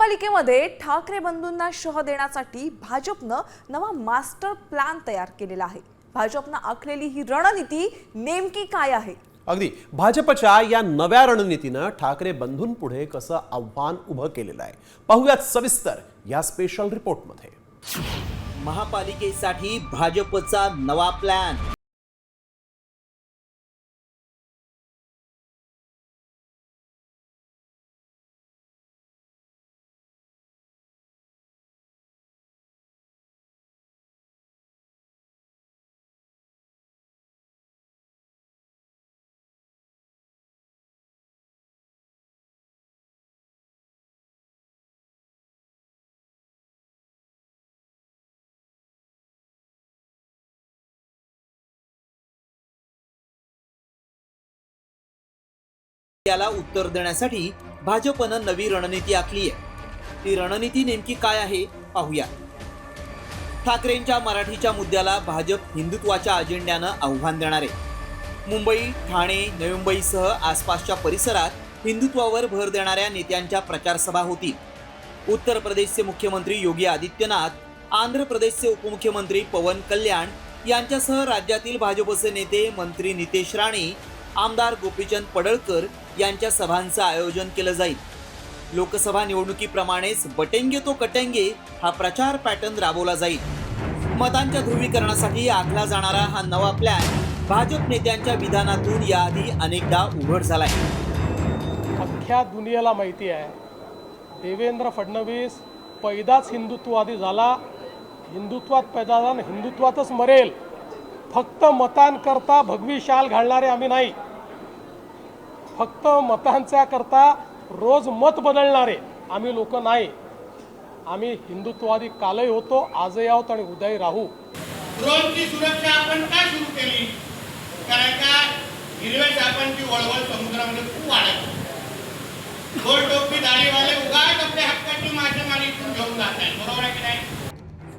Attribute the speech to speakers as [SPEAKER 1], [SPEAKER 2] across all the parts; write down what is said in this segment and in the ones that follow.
[SPEAKER 1] महापालिकेमध्ये ठाकरे बंधूंना शह देण्यासाठी भाजपनं नवा मास्टर प्लॅन तयार केलेला आहे। भाजपनं आखलेली ही रणनीती नेमकी काय आहे?
[SPEAKER 2] अगदी भाजपच्या या नव्या रणनीतीनं ठाकरे बंधूंपुढे कसं आव्हान उभं केलेलं आहे पाहूयात सविस्तर या स्पेशल रिपोर्टमध्ये।
[SPEAKER 3] महापालिकेसाठी भाजपचा नवा प्लॅन। याला उत्तर देण्यासाठी भाजपनं नवी रणनीती आखली आहे। ती रणनीती नेमकी काय आहे पाहूया। ठाकरेंच्या मराठीच्या मुद्द्याला भाजप हिंदुत्वाच्या अजेंड्यानं आव्हान देणार आहे। मुंबई, ठाणे, नवी मुंबईसह आसपासच्या परिसरात हिंदुत्वावर भर देणाऱ्या नेत्यांच्या प्रचार सभा होतील। उत्तर प्रदेशचे मुख्यमंत्री योगी आदित्यनाथ, आंध्र प्रदेशचे उपमुख्यमंत्री पवन कल्याण यांच्यासह राज्यातील भाजपचे नेते मंत्री नितेश राणे, आमदार गोपीचंद पडळकर यांच्या सभांचं आयोजन केलं जाईल। लोकसभा निवडणुकीप्रमाणेच बटेंगे तो कटेंगे हा प्रचार पॅटर्न राबवला जाईल। मतांच्या ध्रुवीकरणासाठी आखला जाणारा हा नवा प्लॅन भाजप नेत्यांच्या विधानातून याआधी अनेकदा उघड झालाय।
[SPEAKER 4] अख्ख्या दुनियेला माहिती आहे, देवेंद्र फडणवीस पैदाच हिंदुत्ववादी झाला, हिंदुत्वात पैदा झाला, हिंदुत्वातच मरेल। फक्त मतांकरता भगवी शाल घालणारे आम्ही नाही, फक्त मतांच्या करता रोज मत बदलणारे आम्ही लोक नाही। आम्ही हिंदुत्ववादी कालही होतो, आजही आहोत आणि उद्याही राहू।
[SPEAKER 5] ड्रोनची सुरक्षा आपण का सुरू केली? कारण का हिरव्या सापांची वळवळ समुद्रामध्ये खूप वाढत, गोल टोपी दाढीवाले उगाच आपल्या हक्काची मासेमारी घेऊन जात आहेत, बरोबर आहे की नाही?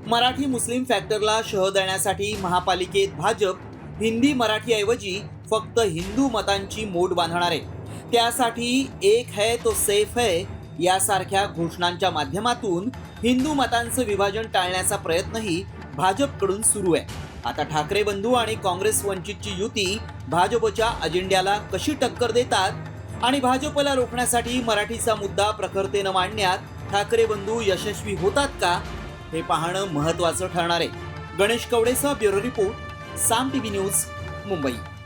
[SPEAKER 3] मराठी मुस्लिम फॅक्टरला शह देण्यासाठी महापालिकेत भाजप हिंदी मराठी ऐवजी फक्त हिंदू मतांची मोड बांधणार आहे। त्यासाठी एक है तो सेफ है यासारख्या घोषणांच्या माध्यमातून हिंदू मतांचं विभाजन टाळण्याचा प्रयत्नही भाजपकडून सुरू आहे। आता ठाकरे बंधू आणि काँग्रेस वंचितची युती भाजपच्या अजेंड्याला कशी टक्कर देतात आणि भाजपला रोखण्यासाठी मराठीचा मुद्दा प्रखरतेनं मांडण्यात ठाकरे बंधू यशस्वी होतात का हे पाहणं महत्त्वाचं ठरणार आहे। गणेश कवडेसह ब्युरो रिपोर्ट, साम टीव्ही न्यूज, मुंबई।